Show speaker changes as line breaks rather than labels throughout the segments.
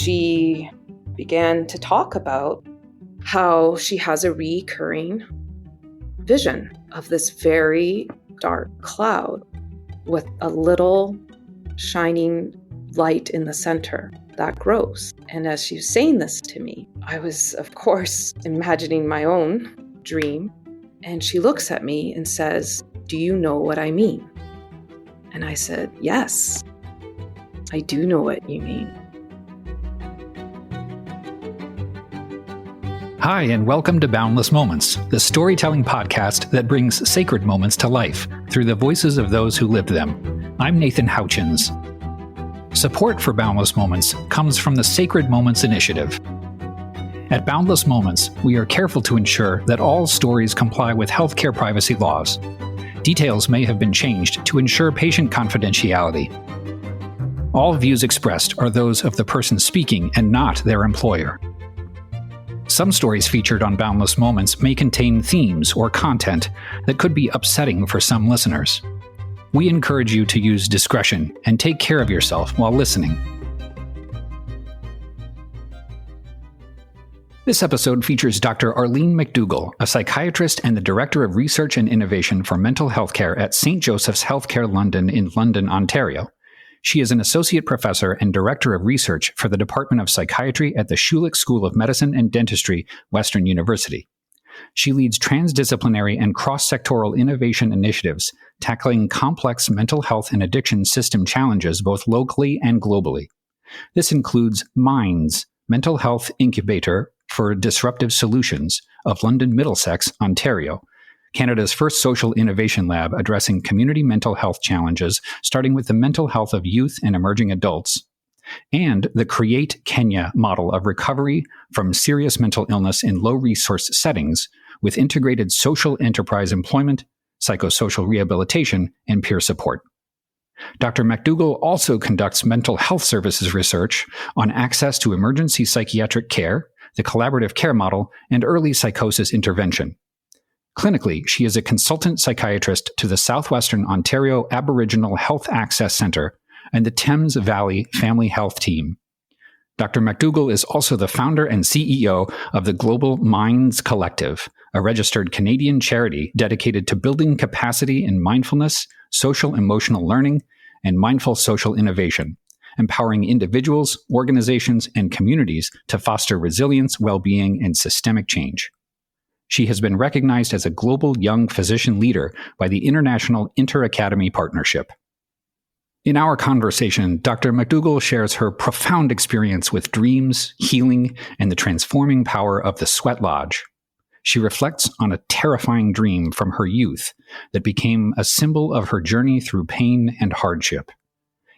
she began to talk about how she has a recurring vision of this very dark cloud with a little shining light in the center that grows. And as she was saying this to me, I was, of course, imagining my own dream. And she looks at me and says, "Do you know what I mean?" And I said, "Yes, I do know what you mean."
Hi, and welcome to Boundless Moments, the storytelling podcast that brings sacred moments to life through the voices of those who lived them. I'm Nathan Houchins. Support for Boundless Moments comes from the Sacred Moments Initiative. At Boundless Moments, we are careful to ensure that all stories comply with healthcare privacy laws. Details may have been changed to ensure patient confidentiality. All views expressed are those of the person speaking and not their employer. Some stories featured on Boundless Moments may contain themes or content that could be upsetting for some listeners. We encourage you to use discretion and take care of yourself while listening. This episode features Dr. Arlene MacDougall, a psychiatrist and the Director of Research and Innovation for Mental Health Care at St. Joseph's Healthcare London in London, Ontario. She is an associate professor and director of research for the Department of Psychiatry at the Schulich School of Medicine and Dentistry, Western University. She leads transdisciplinary and cross-sectoral innovation initiatives tackling complex mental health and addiction system challenges both locally and globally. This includes MINDS, Mental Health Incubator for Disruptive Solutions of London Middlesex, Ontario, Canada's first social innovation lab addressing community mental health challenges, starting with the mental health of youth and emerging adults, and the Create Kenya model of recovery from serious mental illness in low-resource settings with integrated social enterprise employment, psychosocial rehabilitation, and peer support. Dr. MacDougall also conducts mental health services research on access to emergency psychiatric care, the collaborative care model, and early psychosis intervention. Clinically, she is a consultant psychiatrist to the Southwestern Ontario Aboriginal Health Access Centre and the Thames Valley Family Health Team. Dr. MacDougall is also the founder and CEO of the Global Minds Collective, a registered Canadian charity dedicated to building capacity in mindfulness, social emotional learning, and mindful social innovation, empowering individuals, organizations, and communities to foster resilience, well-being, and systemic change. She has been recognized as a global young physician leader by the International Inter-Academy Partnership. In our conversation, Dr. MacDougall shares her profound experience with dreams, healing, and the transforming power of the sweat lodge. She reflects on a terrifying dream from her youth that became a symbol of her journey through pain and hardship.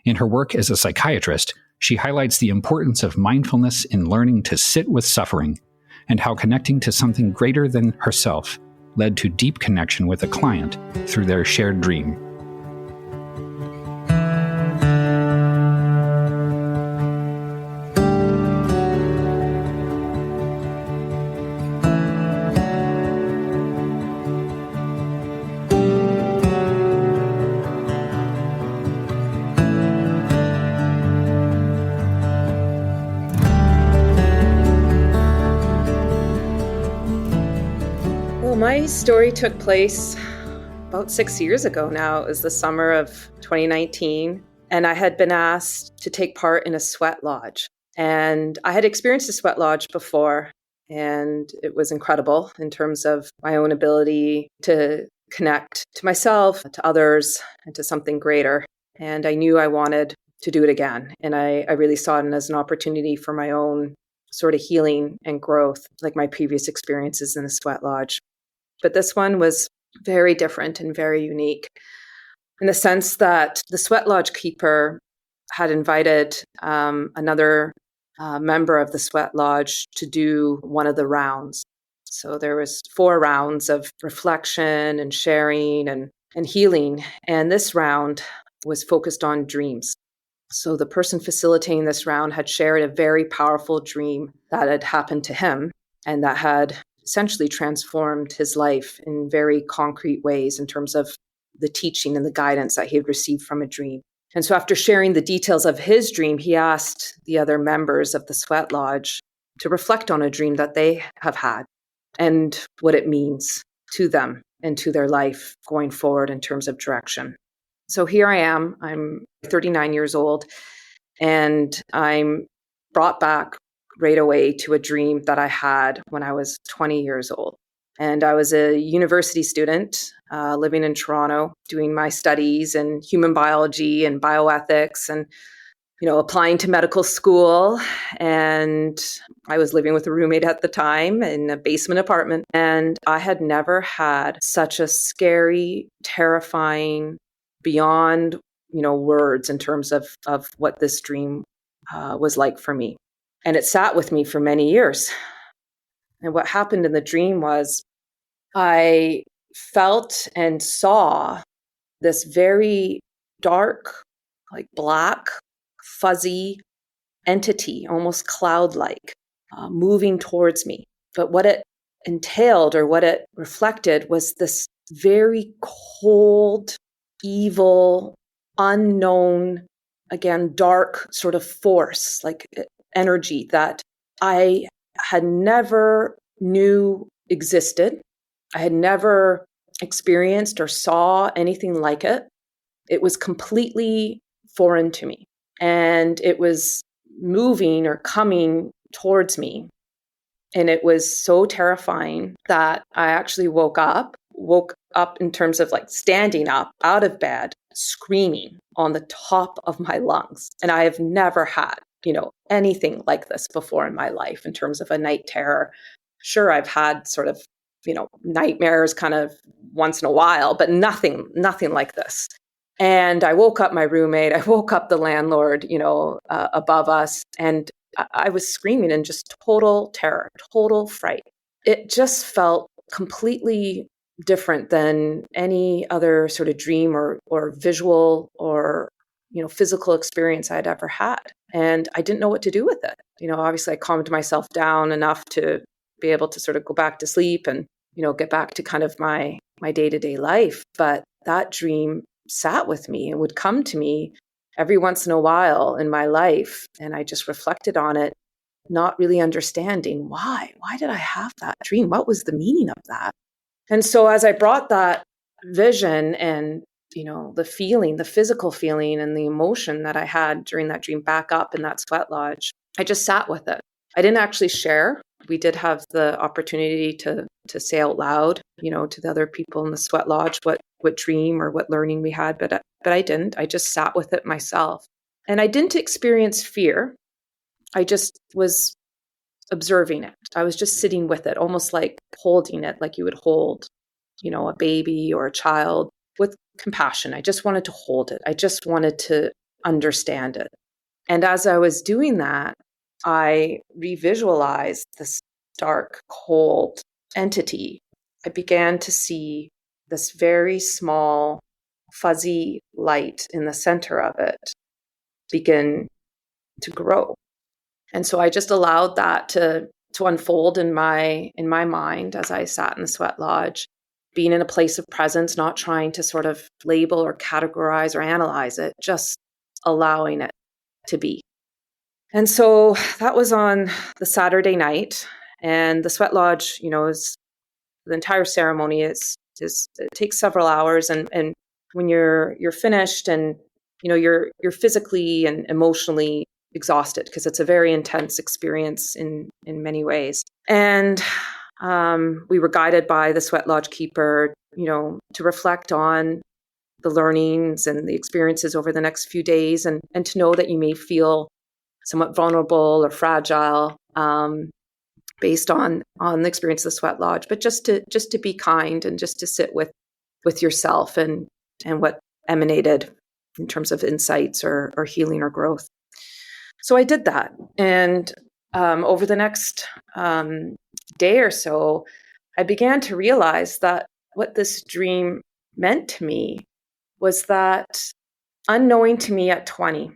In her work as a psychiatrist, she highlights the importance of mindfulness in learning to sit with suffering, and how connecting to something greater than herself led to deep connection with a client through their shared dream.
My story took place about 6 years ago now. It was the summer of 2019, and I had been asked to take part in a sweat lodge. And I had experienced a sweat lodge before, and it was incredible in terms of my own ability to connect to myself, to others, and to something greater. And I knew I wanted to do it again. And I really saw it as an opportunity for my own sort of healing and growth, like my previous experiences in the sweat lodge. But this one was very different and very unique in the sense that the sweat lodge keeper had invited another member of the sweat lodge to do one of the rounds. So there was 4 rounds of reflection and sharing and healing. And this round was focused on dreams. So the person facilitating this round had shared a very powerful dream that had happened to him and that had essentially transformed his life in very concrete ways in terms of the teaching and the guidance that he had received from a dream. And so after sharing the details of his dream, he asked the other members of the sweat lodge to reflect on a dream that they have had and what it means to them and to their life going forward in terms of direction. So here I am. I'm 39 years old, and I'm brought back right away to a dream that I had when I was 20 years old. And I was a university student living in Toronto, doing my studies in human biology and bioethics and, applying to medical school. And I was living with a roommate at the time in a basement apartment. And I had never had such a scary, terrifying, beyond, words in terms of what this dream was like for me. And it sat with me for many years. And what happened in the dream was I felt and saw this very dark, like black, fuzzy entity, almost cloud-like, moving towards me. But what it entailed or what it reflected was this very cold, evil, unknown, again, dark sort of force, like energy that I had never knew existed. I had never experienced or saw anything like it. It was completely foreign to me. And it was moving or coming towards me. And it was so terrifying that I actually woke up in terms of like standing up out of bed, screaming on the top of my lungs. And I have never had, anything like this before in my life in terms of a night terror. Sure, I've had sort of, nightmares kind of once in a while, but nothing like this. And I woke up my roommate, I woke up the landlord, above us, and I was screaming in just total terror, total fright. It just felt completely different than any other sort of dream or visual or, physical experience I'd ever had. And I didn't know what to do with it. Obviously I calmed myself down enough to be able to sort of go back to sleep and, get back to kind of my day-to-day life. But that dream sat with me and would come to me every once in a while in my life. And I just reflected on it, not really understanding why. Why did I have that dream? What was the meaning of that? And so as I brought that vision and, the feeling, the physical feeling and the emotion that I had during that dream back up in that sweat lodge, I just sat with it. I didn't actually share. We did have the opportunity to say out loud, to the other people in the sweat lodge what dream or what learning we had, but I didn't. I just sat with it myself. And I didn't experience fear. I just was observing it. I was just sitting with it, almost like holding it, like you would hold, a baby or a child, with compassion. I just wanted to hold it. I just wanted to understand it. And as I was doing that, I revisualized this dark, cold entity. I began to see this very small, fuzzy light in the center of it begin to grow. And so I just allowed that to unfold in my mind as I sat in the sweat lodge, being in a place of presence, not trying to sort of label or categorize or analyze it, just allowing it to be. And so that was on the Saturday night, and the sweat lodge, is the entire ceremony is it takes several hours, and when you're finished and you're physically and emotionally exhausted because it's a very intense experience in many ways. And we were guided by the sweat lodge keeper, to reflect on the learnings and the experiences over the next few days, and to know that you may feel somewhat vulnerable or fragile based on the experience of the sweat lodge, but just to be kind and just to sit with yourself and what emanated in terms of insights or healing or growth. So I did that. And over the next day or so, I began to realize that what this dream meant to me was that, unknowing to me at 20,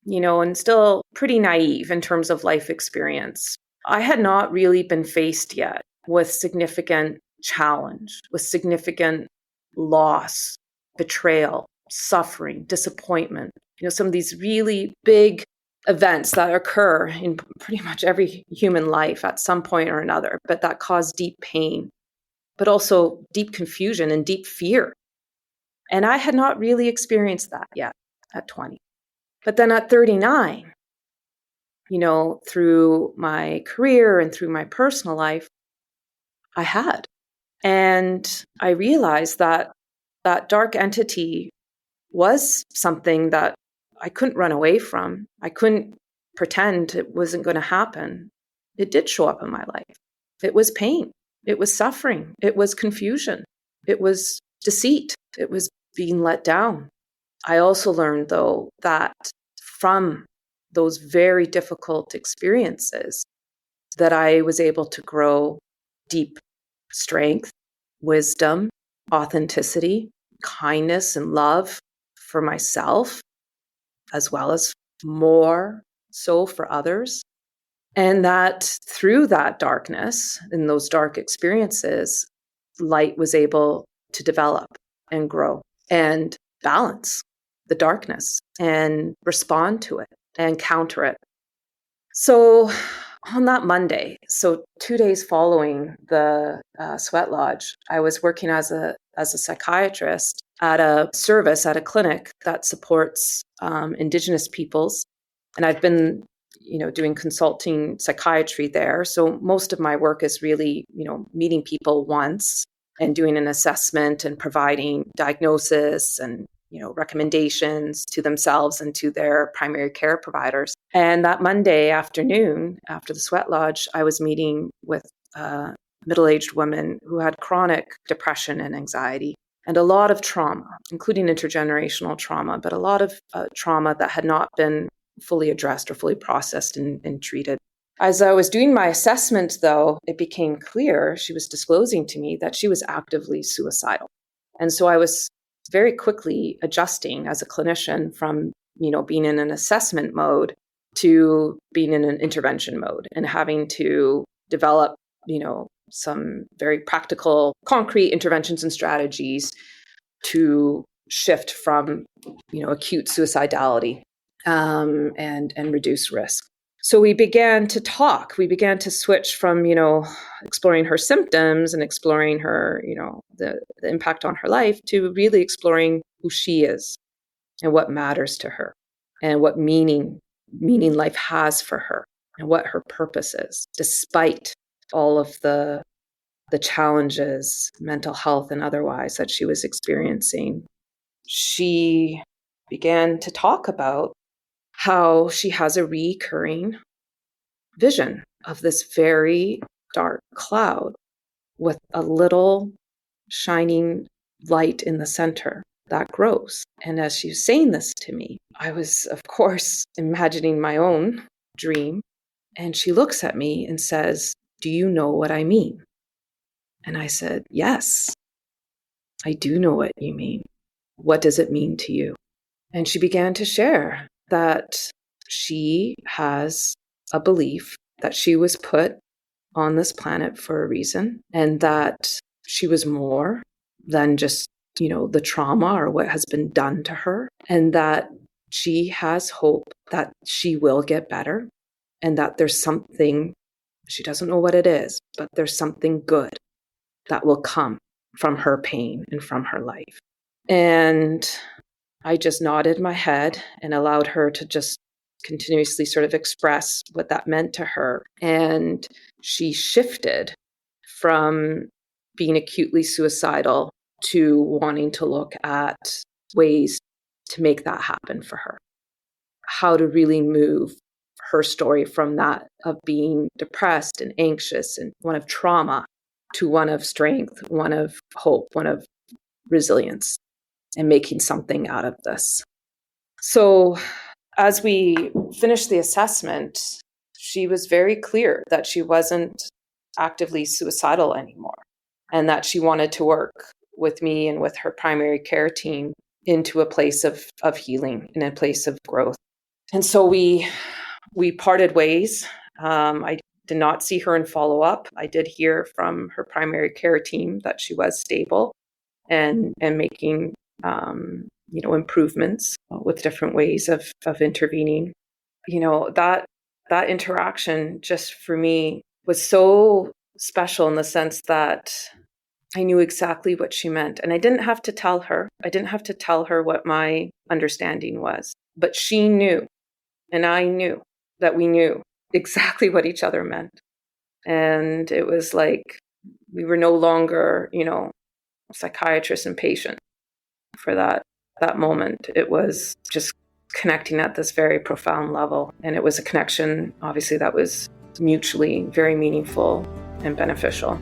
and still pretty naive in terms of life experience, I had not really been faced yet with significant challenge, with significant loss, betrayal, suffering, disappointment, some of these really big events that occur in pretty much every human life at some point or another, but that cause deep pain, but also deep confusion and deep fear. And I had not really experienced that yet at 20. But then at 39, through my career and through my personal life, I had. And I realized that that dark entity was something that I couldn't run away from. I couldn't pretend it wasn't going to happen. It did show up in my life. It was pain. It was suffering. It was confusion. It was deceit. It was being let down. I also learned, though, that from those very difficult experiences, that I was able to grow deep strength, wisdom, authenticity, kindness, and love for myself, as well as more so for others. And that through that darkness, in those dark experiences, light was able to develop and grow and balance the darkness and respond to it and counter it. So on that Monday, so 2 days following the sweat lodge, I was working as a psychiatrist at a service, at a clinic that supports Indigenous peoples. And I've been, doing consulting psychiatry there. So most of my work is really, meeting people once and doing an assessment and providing diagnosis and recommendations to themselves and to their primary care providers. And that Monday afternoon, after the sweat lodge, I was meeting with a middle-aged woman who had chronic depression and anxiety and a lot of trauma, including intergenerational trauma, but a lot of trauma that had not been fully addressed or fully processed and treated. As I was doing my assessment, though, it became clear, she was disclosing to me that she was actively suicidal. And so I was very quickly adjusting as a clinician from, being in an assessment mode to being in an intervention mode and having to develop, some very practical, concrete interventions and strategies to shift from, acute suicidality and reduce risk. So we began to talk. We began to switch from, exploring her symptoms and exploring her, the impact on her life to really exploring who she is and what matters to her and what meaning life has for her and what her purpose is, despite all of the challenges, mental health and otherwise, that she was experiencing. She began to talk about how she has a recurring vision of this very dark cloud with a little shining light in the center that grows. And as she was saying this to me, I was, of course, imagining my own dream. And she looks at me and says, "Do you know what I mean?" And I said, "Yes, I do know what you mean. What does it mean to you?" And she began to share that she has a belief that she was put on this planet for a reason and that she was more than just, the trauma or what has been done to her, and that she has hope that she will get better and that there's something, she doesn't know what it is, but there's something good that will come from her pain and from her life. And I just nodded my head and allowed her to just continuously sort of express what that meant to her. And she shifted from being acutely suicidal to wanting to look at ways to make that happen for her. How to really move her story from that of being depressed and anxious and one of trauma to one of strength, one of hope, one of resilience, and making something out of this. So as we finished the assessment, she was very clear that she wasn't actively suicidal anymore and that she wanted to work with me and with her primary care team into a place of healing and a place of growth. And so we parted ways. I did not see her in follow-up. I did hear from her primary care team that she was stable and making improvements with different ways of intervening. That interaction just for me was so special in the sense that I knew exactly what she meant. And I didn't have to tell her. I didn't have to tell her what my understanding was. But she knew, and I knew that we knew exactly what each other meant. And it was like we were no longer, psychiatrist and patient for that moment. It was just connecting at this very profound level. And it was a connection, obviously, that was mutually very meaningful and beneficial.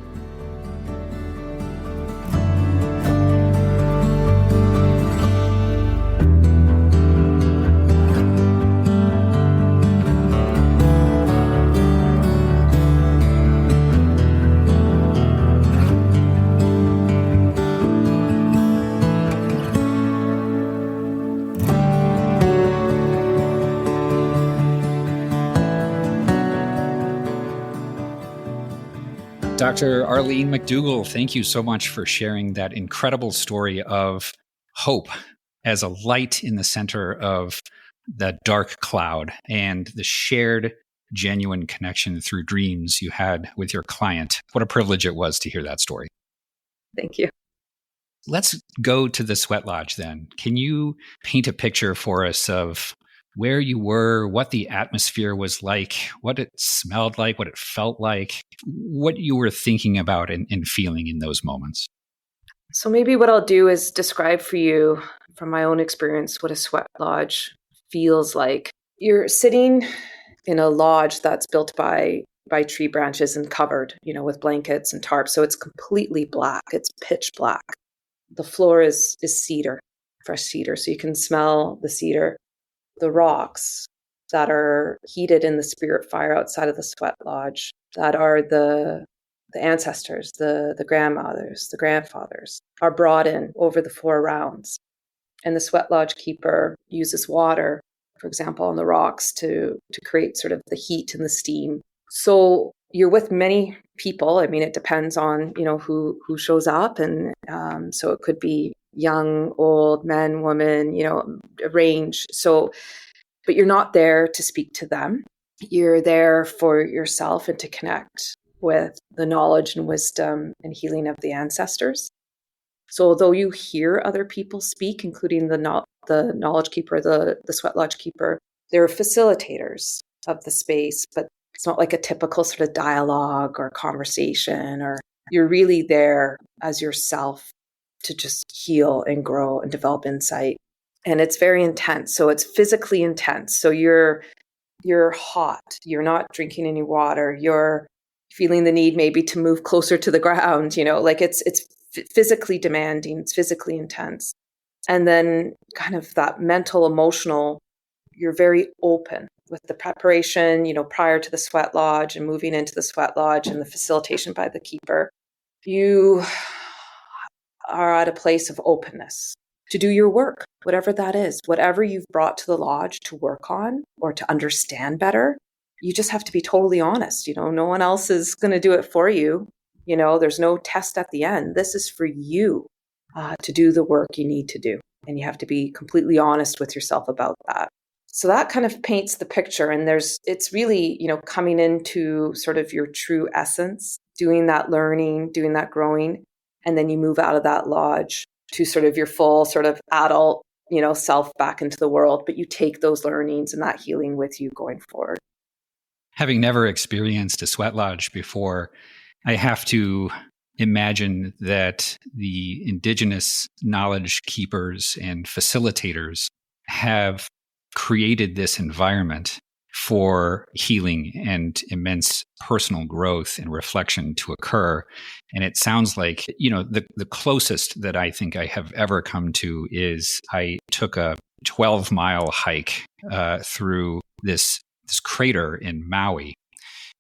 Dr. Arlene MacDougall, thank you so much for sharing that incredible story of hope as a light in the center of the dark cloud and the shared genuine connection through dreams you had with your client. What a privilege it was to hear that story.
Thank you.
Let's go to the sweat lodge then. Can you paint a picture for us of where you were, what the atmosphere was like, what it smelled like, what it felt like, what you were thinking about and feeling in those moments?
So maybe what I'll do is describe for you from my own experience what a sweat lodge feels like. You're sitting in a lodge that's built by tree branches and covered, with blankets and tarps. So it's completely black. It's pitch black. The floor is cedar, fresh cedar. So you can smell the cedar. The rocks that are heated in the spirit fire outside of the sweat lodge, that are the ancestors, the grandmothers, the grandfathers, are brought in over the 4 rounds. And the sweat lodge keeper uses water, for example, on the rocks to create sort of the heat and the steam. So you're with many people. I mean, it depends on, who shows up. And so it could be young, old, men, women, a range. So, but you're not there to speak to them. You're there for yourself and to connect with the knowledge and wisdom and healing of the ancestors. So although you hear other people speak, including the knowledge keeper, the sweat lodge keeper, they're facilitators of the space, but it's not like a typical sort of dialogue or conversation, or you're really there as yourself to just heal and grow and develop insight. And it's very intense. So it's physically intense. So you're hot. You're not drinking any water. You're feeling the need maybe to move closer to the ground, like it's physically demanding. It's physically intense. And then kind of that mental, emotional, you're very open with the preparation, prior to the sweat lodge and moving into the sweat lodge and the facilitation by the keeper. You are at a place of openness to do your work, whatever that is, whatever you've brought to the lodge to work on or to understand better. You just have to be totally honest. No one else is going to do it for you. There's no test at the end. This is for you to do the work you need to do. And you have to be completely honest with yourself about that. So that kind of paints the picture. And it's really, coming into sort of your true essence, doing that learning, doing that growing. And then you move out of that lodge to sort of your full sort of adult, self back into the world. But you take those learnings and that healing with you going forward.
Having never experienced a sweat lodge before, I have to imagine that the Indigenous knowledge keepers and facilitators have created this environment for healing and immense personal growth and reflection to occur. And it sounds like, the closest that I think I have ever come to is I took a 12-mile hike through this crater in Maui.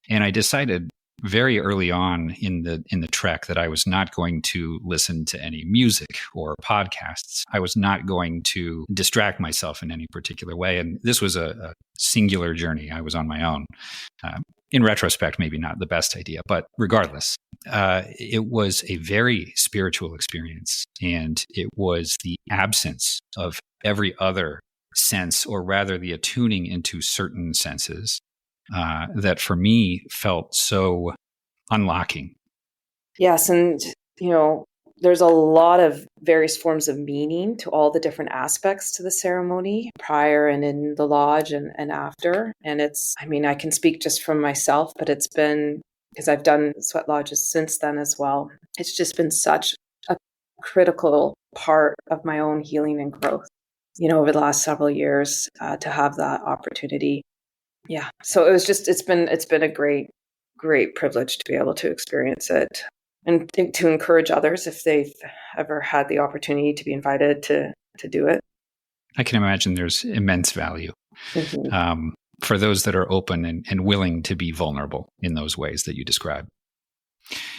And I decided very early on in the trek that I was not going to listen to any music or podcasts. I was not going to distract myself in any particular way. And this was a singular journey. I was on my own. In retrospect, maybe not the best idea, but regardless. it was a very spiritual experience, and it was the absence of every other sense, or rather the attuning into certain senses, that for me felt so unlocking.
Yes. And, there's a lot of various forms of meaning to all the different aspects to the ceremony prior and in the lodge and after. And I can speak just from myself, but it's been, because I've done sweat lodges since then as well. It's just been such a critical part of my own healing and growth, over the last several years, to have that opportunity. Yeah. So it's been a great privilege to be able to experience it, and to encourage others if they've ever had the opportunity to be invited to do it.
I can imagine there's immense value for those that are open and willing to be vulnerable in those ways that you described.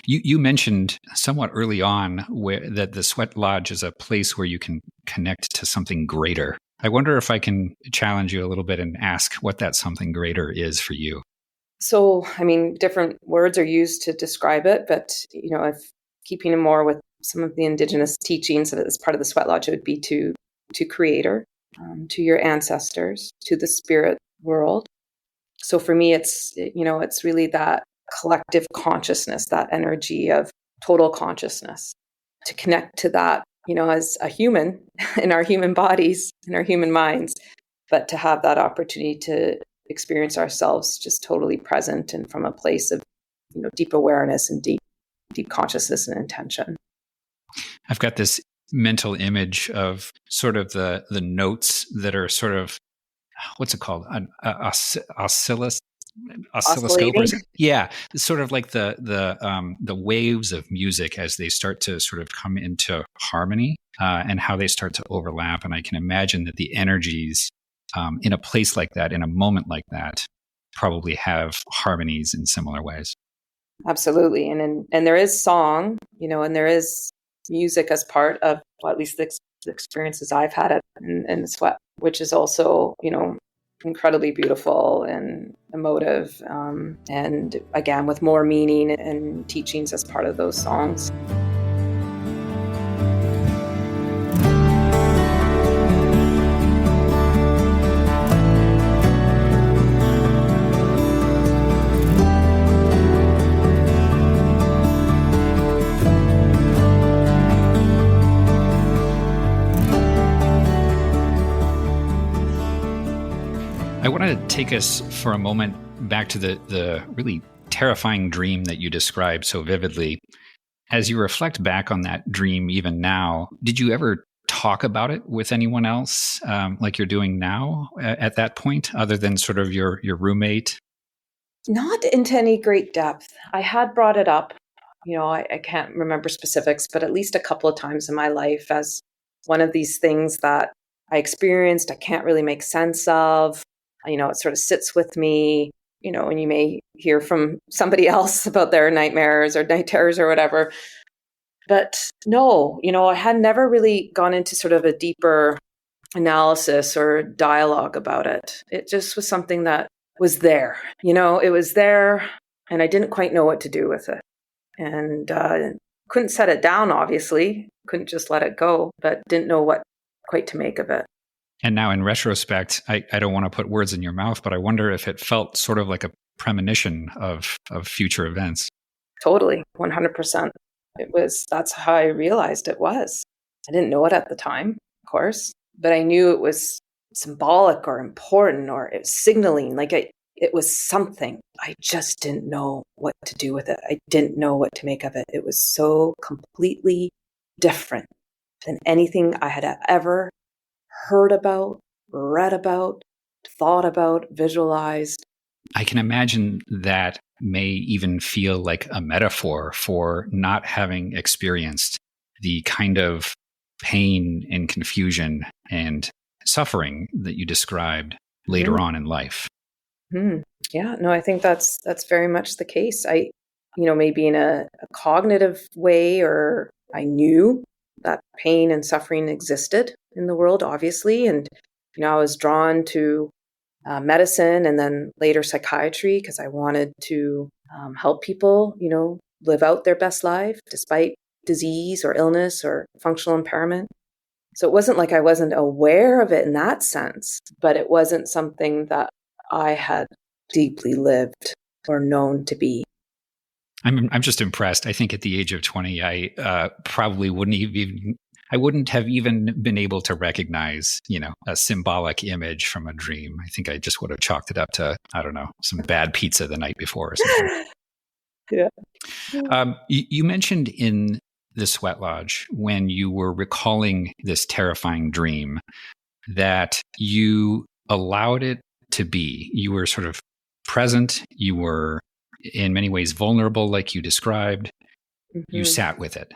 You mentioned somewhat early on that the sweat lodge is a place where you can connect to something greater. I wonder if I can challenge you a little bit and ask what that something greater is for you.
So, different words are used to describe it, but, if keeping it more with some of the indigenous teachings as part of the sweat lodge, it would be to creator, to your ancestors, to the spirit world. So for me, it's really that collective consciousness, that energy of total consciousness, to connect to that, as a human in our human bodies, in our human minds, but to have that opportunity to experience ourselves just totally present and from a place of, deep awareness and deep consciousness and intention.
I've got this mental image of sort of the notes that are sort of, what's it called? An oscilloscope. Yeah, sort of like the waves of music as they start to sort of come into harmony, and how they start to overlap. And I can imagine that the energies in a place like that, in a moment like that, probably have harmonies in similar ways.
Absolutely. And there is song, and there is music as part of, well, at least the experiences I've had in the sweat, which is also, incredibly beautiful and emotive. And again, with more meaning and teachings as part of those songs.
I want to take us for a moment back to the really terrifying dream that you described so vividly. As you reflect back on that dream, even now, did you ever talk about it with anyone else, like you're doing now at that point, other than sort of your roommate?
Not into any great depth. I had brought it up, I can't remember specifics, but at least a couple of times in my life as one of these things that I experienced, I can't really make sense of. It sort of sits with me, and you may hear from somebody else about their nightmares or night terrors or whatever. But no, I had never really gone into sort of a deeper analysis or dialogue about it. It just was something that was there, it was there, and I didn't quite know what to do with it. And couldn't set it down, obviously, couldn't just let it go, but didn't know what quite to make of it.
And now in retrospect, I don't want to put words in your mouth, but I wonder if it felt sort of like a premonition of future events.
Totally, 100%. That's how I realized it was. I didn't know it at the time, of course, but I knew it was symbolic or important, or it was signaling, like it was something. I just didn't know what to do with it. I didn't know what to make of it. It was so completely different than anything I had ever heard about, read about, thought about, visualized.
I can imagine that may even feel like a metaphor for not having experienced the kind of pain and confusion and suffering that you described later on in life.
Yeah, no, I think that's very much the case. Maybe in a cognitive way, or I knew that pain and suffering existed in the world, obviously. And, I was drawn to medicine and then later psychiatry because I wanted to help people, live out their best life despite disease or illness or functional impairment. So it wasn't like I wasn't aware of it in that sense, but it wasn't something that I had deeply lived or known to be.
I'm just impressed. I think at the age of 20, I probably wouldn't have even been able to recognize, a symbolic image from a dream. I think I just would have chalked it up to, I don't know, some bad pizza the night before or something.
Yeah.
You mentioned in the sweat lodge, when you were recalling this terrifying dream, that you allowed it to be. You were sort of present. You were in many ways vulnerable, like you described.
Mm-hmm.
You sat with it.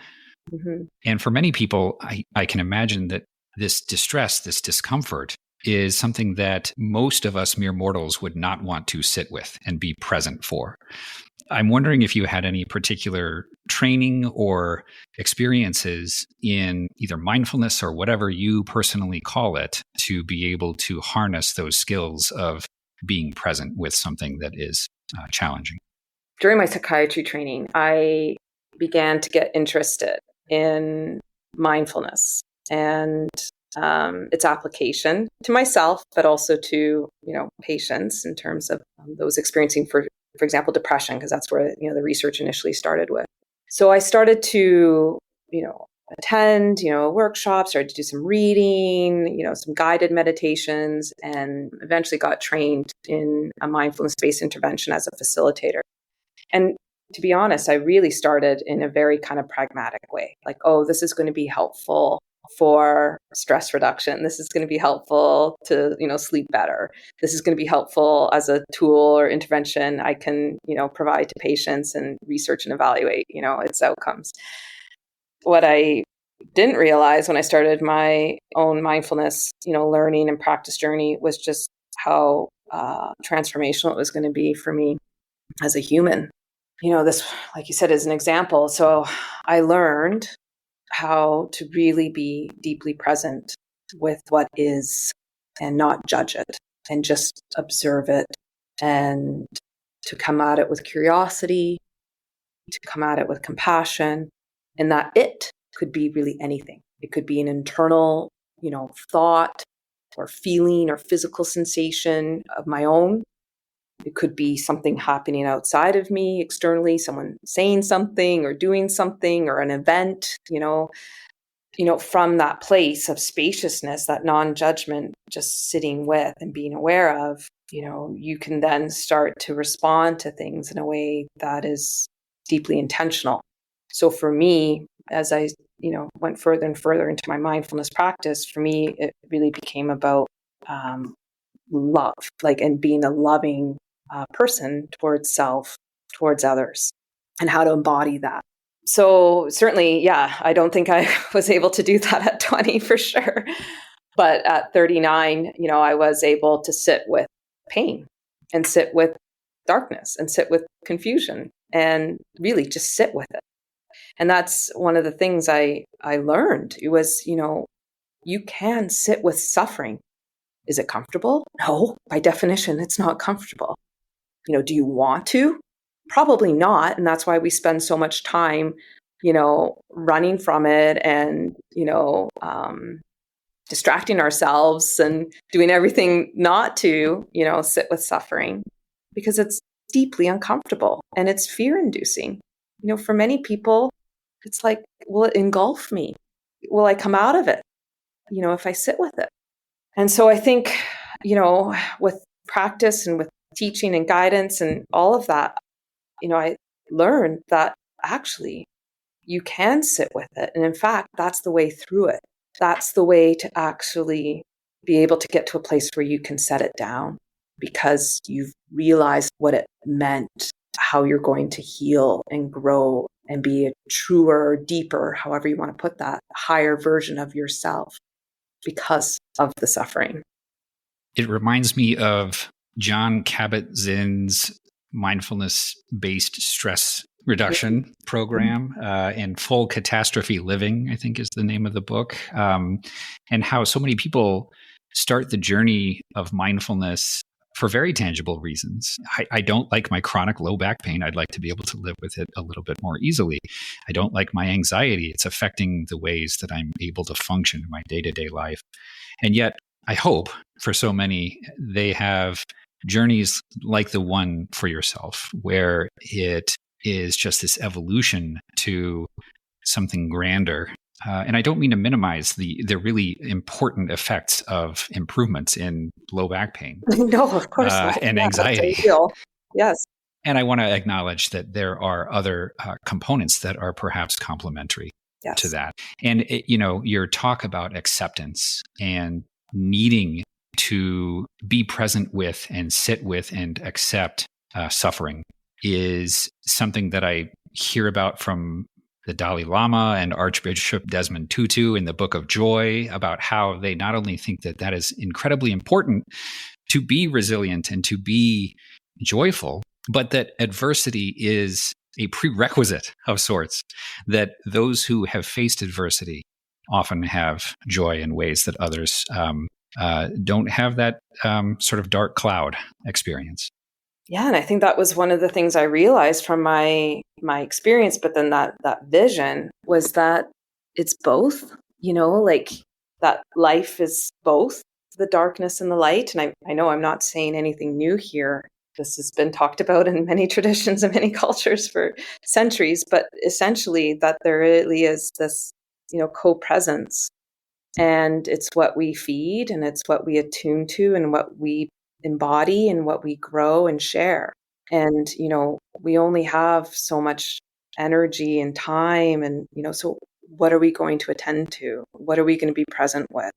Mm-hmm.
And for many people, I can imagine that this distress, this discomfort is something that most of us mere mortals would not want to sit with and be present for. I'm wondering if you had any particular training or experiences in either mindfulness or whatever you personally call it to be able to harness those skills of being present with something that is challenging.
During my psychiatry training, I began to get interested in mindfulness and its application to myself, but also to patients in terms of those experiencing, for example, depression, because that's where the research initially started with. So I started to attend workshops, started to do some reading, some guided meditations, and eventually got trained in a mindfulness-based intervention as a facilitator. And to be honest, I really started in a very kind of pragmatic way. Like, oh, this is going to be helpful for stress reduction. This is going to be helpful to, sleep better. This is going to be helpful as a tool or intervention I can, provide to patients and research and evaluate, its outcomes. What I didn't realize when I started my own mindfulness, learning and practice journey was just how transformational it was going to be for me as a human. This, like you said, is an example. So I learned how to really be deeply present with what is and not judge it and just observe it, and to come at it with curiosity, to come at it with compassion, and that it could be really anything. It could be an internal, thought or feeling or physical sensation of my own. It could be something happening outside of me, externally, someone saying something or doing something or an event, from that place of spaciousness, that non-judgment, just sitting with and being aware of, you can then start to respond to things in a way that is deeply intentional. So for me, as I, went further and further into my mindfulness practice, for me, it really became about love, and being a loving person towards self, towards others, and how to embody that. So certainly, yeah, I don't think I was able to do that at 20 for sure. But at 39, I was able to sit with pain and sit with darkness and sit with confusion and really just sit with it. And that's one of the things I learned. It was, you can sit with suffering. Is it comfortable? No, by definition, it's not comfortable. Do you want to? Probably not. And that's why we spend so much time, running from it and, distracting ourselves and doing everything not to, sit with suffering, because it's deeply uncomfortable and it's fear-inducing. For many people, it's like, will it engulf me? Will I come out of it, if I sit with it? And so I think, with practice and with teaching and guidance and all of that, I learned that actually you can sit with it. And in fact, that's the way through it. That's the way to actually be able to get to a place where you can set it down, because you've realized what it meant, how you're going to heal and grow and be a truer, deeper, however you want to put that, higher version of yourself because of the suffering.
It reminds me of John Kabat-Zinn's mindfulness-based stress reduction program, and Full Catastrophe Living, I think is the name of the book, and how so many people start the journey of mindfulness for very tangible reasons. I don't like my chronic low back pain. I'd like to be able to live with it a little bit more easily. I don't like my anxiety. It's affecting the ways that I'm able to function in my day-to-day life. And yet, I hope for so many, they have journeys like the one for yourself, where it is just this evolution to something grander. And I don't mean to minimize the really important effects of improvements in low back pain.
No, of course not.
And
Yeah,
anxiety.
that's ideal. Yes.
And I want to acknowledge that there are other components that are perhaps complementary to that. And, your talk about acceptance and needing to be present with and sit with and accept suffering is something that I hear about from the Dalai Lama and Archbishop Desmond Tutu in the Book of Joy, about how they not only think that that is incredibly important to be resilient and to be joyful, but that adversity is a prerequisite of sorts, that those who have faced adversity often have joy in ways that others don't have that sort of dark cloud experience.
Yeah, and I think that was one of the things I realized from my experience, but then that vision was that it's both, like that life is both the darkness and the light. And I know I'm not saying anything new here. This has been talked about in many traditions and many cultures for centuries, but essentially that there really is this, co-presence. And it's what we feed and it's what we attune to and what we embody and what we grow and share. And, we only have so much energy and time. And, so what are we going to attend to? What are we going to be present with,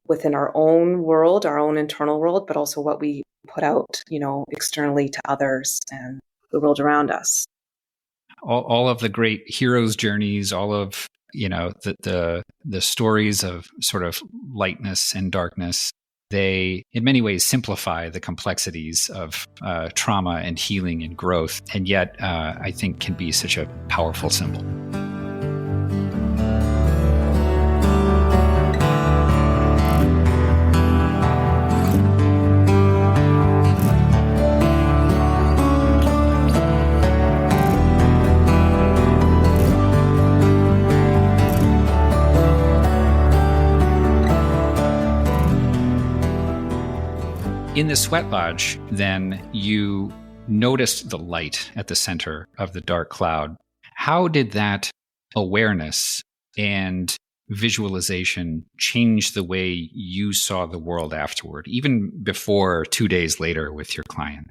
within our own world, our own internal world, but also what we put out, externally to others and the world around us.
All of the great heroes' journeys, all of, the stories of sort of lightness and darkness, they, in many ways, simplify the complexities of trauma and healing and growth, and yet I think can be such a powerful symbol. In the sweat lodge, then, you noticed the light at the center of the dark cloud. How did that awareness and visualization change the way you saw the world afterward, even before 2 days later with your client?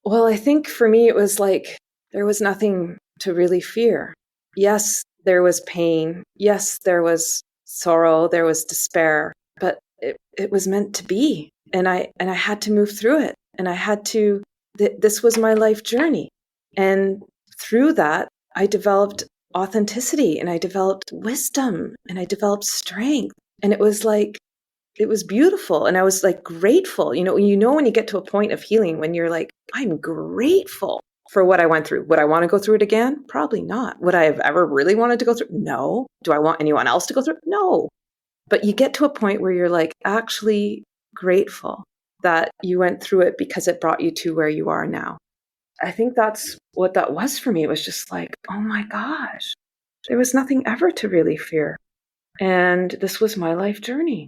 Well, I think for me, it was like there was nothing to really fear. Yes, there was pain. Yes, there was sorrow. There was despair, but it was meant to be. And I had to move through it. And I had to, this was my life journey. And through that, I developed authenticity and I developed wisdom and I developed strength. And it was beautiful. And I was like grateful. When you get to a point of healing, when you're like, I'm grateful for what I went through. Would I want to go through it again? Probably not. Would I have ever really wanted to go through it? No. Do I want anyone else to go through it? No. But you get to a point where you're like actually grateful that you went through it because it brought you to where you are now. I think that's what that was for me. It was just like, oh my gosh, there was nothing ever to really fear. And this was my life journey.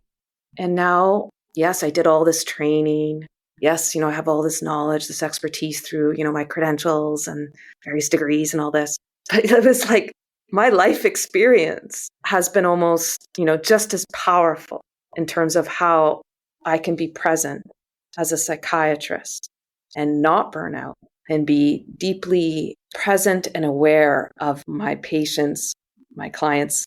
And now, yes, I did all this training. Yes, I have all this knowledge, this expertise through, my credentials and various degrees and all this. But it was like my life experience has been almost, just as powerful in terms of how I can be present as a psychiatrist and not burn out and be deeply present and aware of my patients, my clients,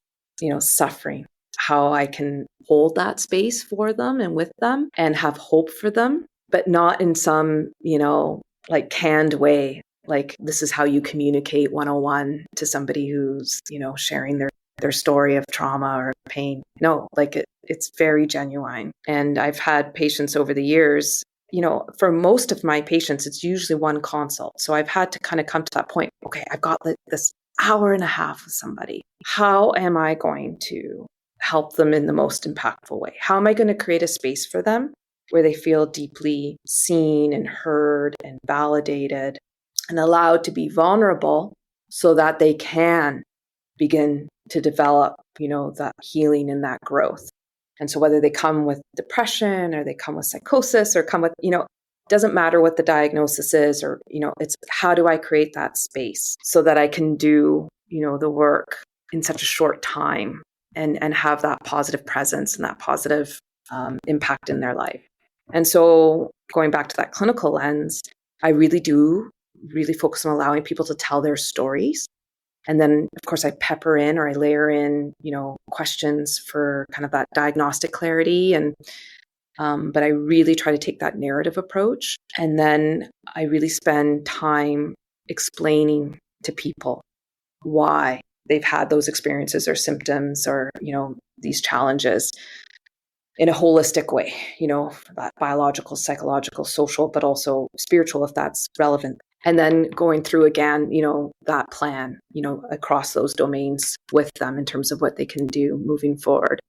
suffering, how I can hold that space for them and with them and have hope for them, but not in some, like canned way. Like this is how you communicate 101 to somebody who's, sharing their story of trauma or pain. No, like it's very genuine. And I've had patients over the years, for most of my patients, it's usually one consult. So I've had to kind of come to that point. Okay, I've got this hour and a half with somebody. How am I going to help them in the most impactful way? How am I going to create a space for them where they feel deeply seen and heard and validated and allowed to be vulnerable so that they can begin to develop, that healing and that growth. And so whether they come with depression or they come with psychosis or come with, doesn't matter what the diagnosis is, or, it's how do I create that space so that I can do, the work in such a short time and have that positive presence and that positive impact in their life. And so going back to that clinical lens, I really do focus on allowing people to tell their stories. And then, of course, I pepper in or I layer in, questions for kind of that diagnostic clarity. And but I really try to take that narrative approach. And then I really spend time explaining to people why they've had those experiences or symptoms or, these challenges in a holistic way, that biological, psychological, social, but also spiritual, if that's relevant. And then going through again, that plan, across those domains with them in terms of what they can do moving forward.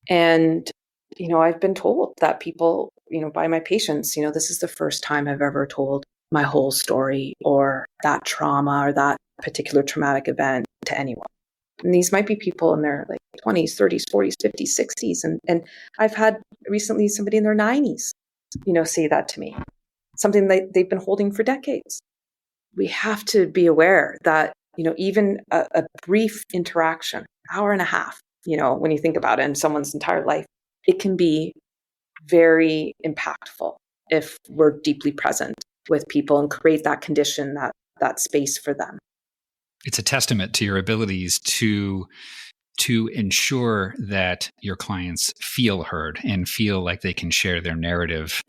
And, I've been told that people, by my patients, this is the first time I've ever told my whole story or that trauma or that particular traumatic event to anyone. And these might be people in their 20s, 30s, 40s, 50s, 60s. And I've had recently somebody in their 90s, say that to me, something that they've been holding for decades. We have to be aware that, even a brief interaction, hour and a half, when you think about it in someone's entire life, it can be very impactful if we're deeply present with people and create that condition, that space for them.
It's a testament to your abilities to ensure that your clients feel heard and feel like they can share their narrative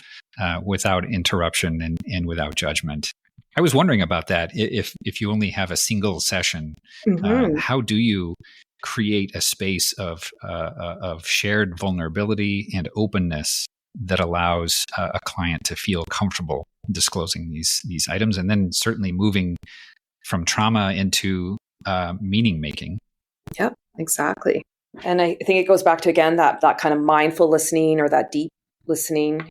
without interruption and without judgment. I was wondering about that. If you only have a single session, how do you create a space of shared vulnerability and openness that allows a client to feel comfortable disclosing these items, and then certainly moving from trauma into meaning making?
Yep, exactly. And I think it goes back to, again, that kind of mindful listening or that deep listening,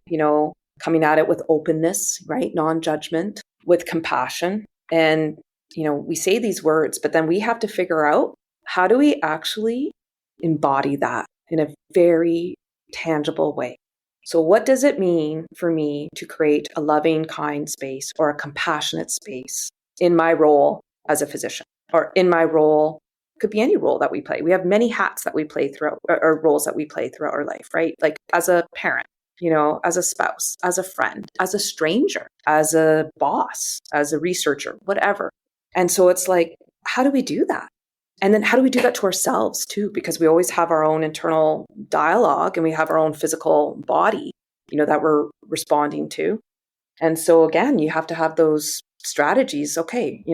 coming at it with openness, right? Non-judgment, with compassion. And, we say these words, but then we have to figure out, how do we actually embody that in a very tangible way? So what does it mean for me to create a loving, kind space or a compassionate space in my role as a physician, or in my role? Could be any role that we play. We have many hats that we play throughout, or roles that we play throughout our life, right? Like as a parent, as a spouse, as a friend, as a stranger, as a boss, as a researcher, whatever. And so it's like, how do we do that? And then how do we do that to ourselves too? Because we always have our own internal dialogue and we have our own physical body, that we're responding to. And so again, you have to have those strategies. Okay,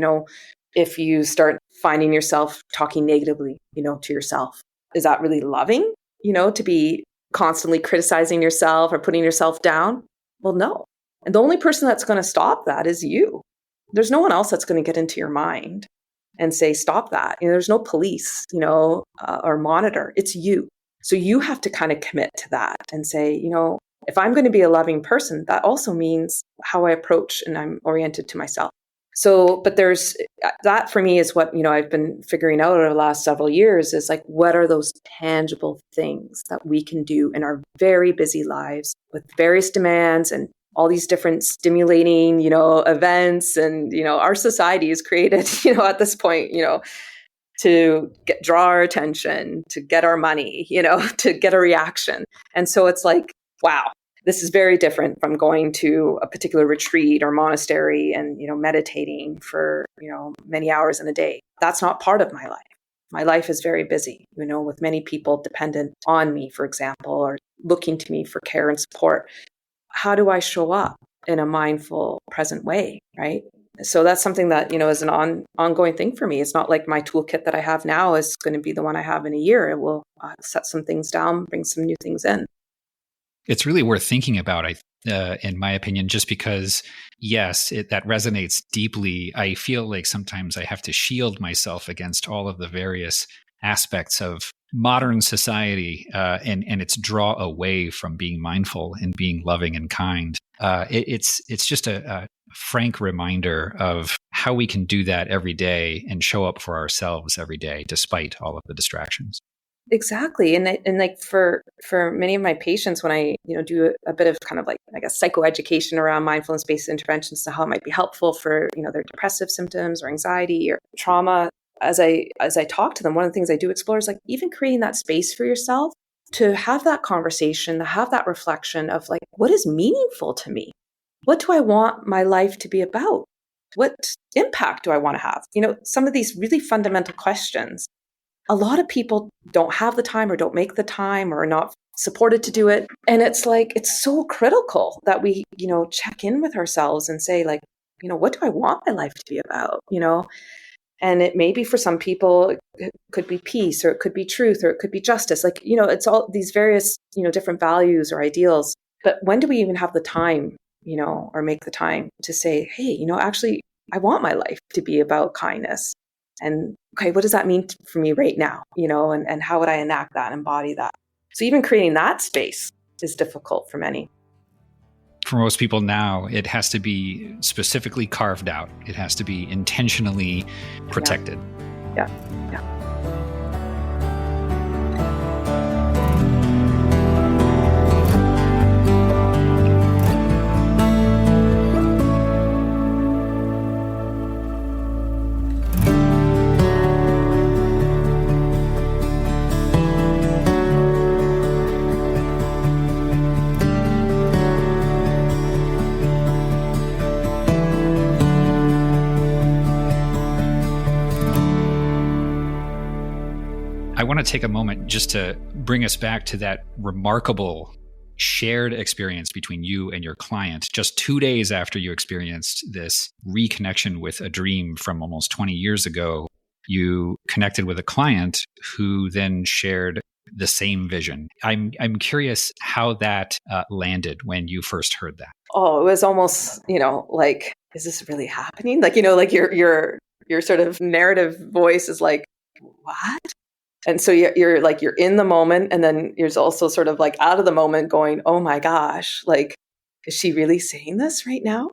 if you start finding yourself talking negatively, to yourself, is that really loving, to be constantly criticizing yourself or putting yourself down? Well, no. And the only person that's going to stop that is you. There's no one else that's going to get into your mind and say, stop that. There's no police, or monitor. It's you. So you have to kind of commit to that and say, if I'm going to be a loving person, that also means how I approach and I'm oriented to myself. So, but there's that for me is what, I've been figuring out over the last several years is like, what are those tangible things that we can do in our very busy lives with various demands and all these different stimulating, events. And, our society is created, at this point, to draw our attention, to get our money, to get a reaction. And so it's like, wow, this is very different from going to a particular retreat or monastery and, meditating for, many hours in a day. That's not part of my life. My life is very busy, with many people dependent on me, for example, or looking to me for care and support. How do I show up in a mindful, present way, right? So that's something that, is an ongoing thing for me. It's not like my toolkit that I have now is going to be the one I have in a year. It will set some things down, bring some new things in.
It's really worth thinking about, in my opinion, just because, yes, that resonates deeply. I feel like sometimes I have to shield myself against all of the various aspects of modern society and its draw away from being mindful and being loving and kind. It's just a frank reminder of how we can do that every day and show up for ourselves every day, despite all of the distractions.
Exactly. And like for many of my patients, when I, do a bit of kind of like, I guess, psychoeducation around mindfulness-based interventions to how it might be helpful for, their depressive symptoms or anxiety or trauma, as I talk to them, one of the things I do explore is like even creating that space for yourself to have that conversation, to have that reflection of like, what is meaningful to me? What do I want my life to be about? What impact do I want to have? Some of these really fundamental questions. A lot of people don't have the time or don't make the time or are not supported to do it. And it's like, it's so critical that we, check in with ourselves and say like, what do I want my life to be about? And it may be for some people, it could be peace or it could be truth or it could be justice. Like, it's all these various, different values or ideals. But when do we even have the time, or make the time to say, hey, actually, I want my life to be about kindness. And okay, what does that mean for me right now? And how would I enact that, embody that? So even creating that space is difficult for many.
For most people now, it has to be specifically carved out. It has to be intentionally protected.
Yeah.
I want to take a moment just to bring us back to that remarkable shared experience between you and your client just 2 days after you experienced this reconnection with a dream from almost 20 years ago. You connected with a client who then shared the same vision. I'm curious how that landed when you first heard that.
Oh, it was almost, like, is this really happening? Like, like your sort of narrative voice is like, what? And so you're like, you're in the moment. And then you're also sort of like out of the moment going, oh my gosh, like, is she really saying this right now?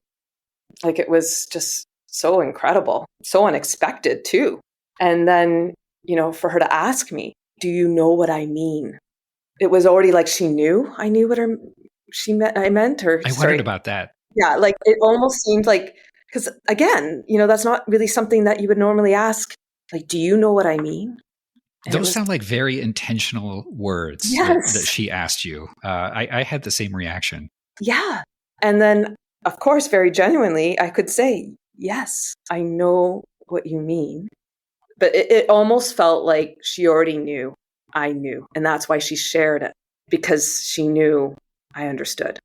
Like, it was just so incredible, so unexpected too. And then, for her to ask me, do you know what I mean? It was already like she knew I knew what I meant. Or
I wondered about that.
Yeah, like it almost seemed like, because again, that's not really something that you would normally ask. Like, do you know what I mean? And
those sound like very intentional words that she asked you. I had the same reaction.
Yeah. And then, of course, very genuinely, I could say, yes, I know what you mean. But it almost felt like she already knew I knew. And that's why she shared it, because she knew I understood.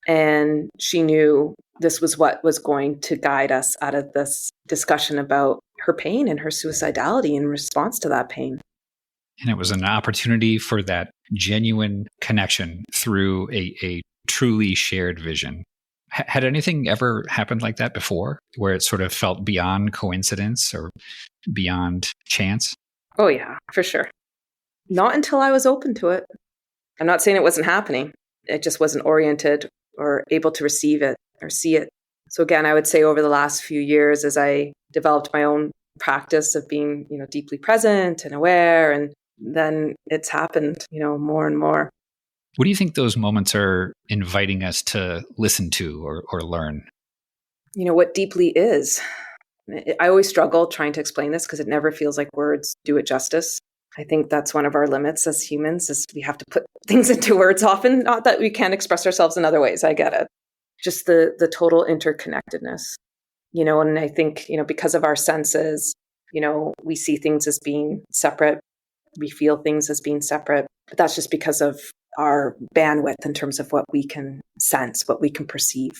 And she knew this was what was going to guide us out of this discussion about her pain and her suicidality in response to that pain.
And it was an opportunity for that genuine connection through a truly shared vision. Had anything ever happened like that before, where it sort of felt beyond coincidence or beyond chance?
Oh, yeah, for sure. Not until I was open to it. I'm not saying it wasn't happening. It just wasn't oriented or able to receive it or see it. So again, I would say over the last few years, as I developed my own practice of being, deeply present and aware, and then it's happened, more and more.
What do you think those moments are inviting us to listen to or learn?
What deeply is. I always struggle trying to explain this because it never feels like words do it justice. I think that's one of our limits as humans, is we have to put things into words often. Not that we can't express ourselves in other ways. I get it. Just the total interconnectedness, and I think, because of our senses, we see things as being separate. We feel things as being separate, but that's just because of our bandwidth in terms of what we can sense, what we can perceive.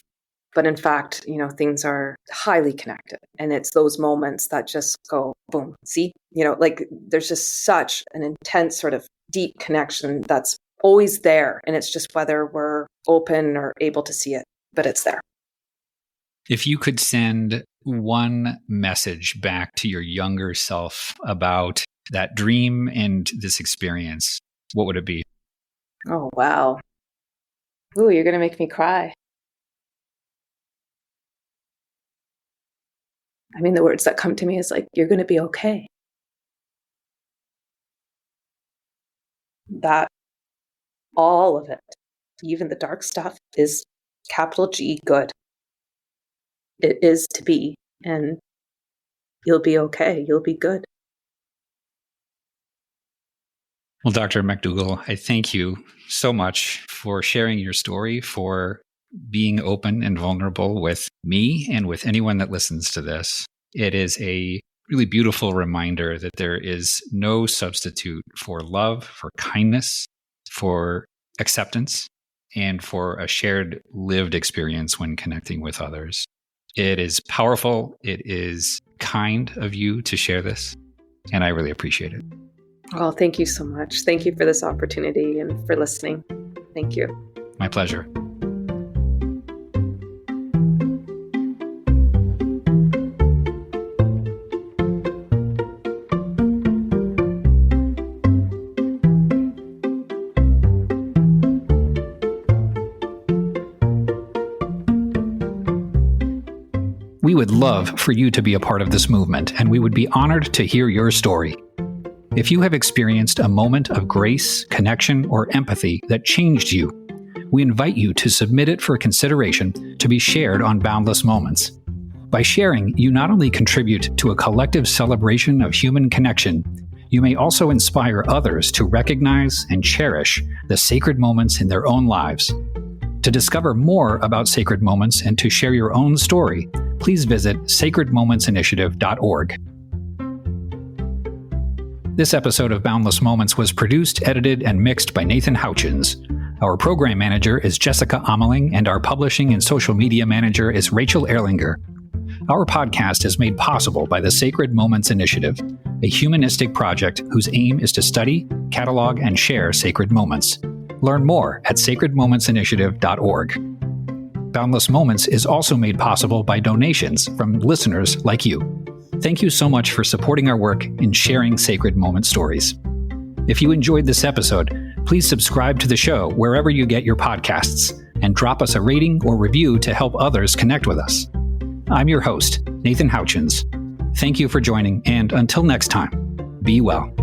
But in fact, things are highly connected. And it's those moments that just go, boom, see, like there's just such an intense sort of deep connection that's always there. And it's just whether we're open or able to see it, but it's there.
If you could send one message back to your younger self about that dream and this experience, what would it be?
Oh, wow. Ooh, you're going to make me cry. I mean, the words that come to me is like, you're going to be okay. That all of it, even the dark stuff, is capital G good. It is to be, and you'll be okay. You'll be good.
Well, Dr. MacDougall, I thank you so much for sharing your story, for being open and vulnerable with me and with anyone that listens to this. It is a really beautiful reminder that there is no substitute for love, for kindness, for acceptance, and for a shared lived experience when connecting with others. It is powerful. It is kind of you to share this, and I really appreciate it.
Oh, thank you so much. Thank you for this opportunity and for listening. Thank you.
My pleasure. We would love for you to be a part of this movement, and we would be honored to hear your story. If you have experienced a moment of grace, connection, or empathy that changed you, we invite you to submit it for consideration to be shared on Boundless Moments. By sharing, you not only contribute to a collective celebration of human connection, you may also inspire others to recognize and cherish the sacred moments in their own lives. To discover more about sacred moments and to share your own story, please visit sacredmomentsinitiative.org. This episode of Boundless Moments was produced, edited, and mixed by Nathan Houchins. Our program manager is Jessica Ameling, and our publishing and social media manager is Rachel Erlinger. Our podcast is made possible by the Sacred Moments Initiative, a humanistic project whose aim is to study, catalog, and share sacred moments. Learn more at sacredmomentsinitiative.org. Boundless Moments is also made possible by donations from listeners like you. Thank you so much for supporting our work in sharing sacred moment stories. If you enjoyed this episode, please subscribe to the show wherever you get your podcasts and drop us a rating or review to help others connect with us. I'm your host, Nathan Houchins. Thank you for joining, and until next time, be well.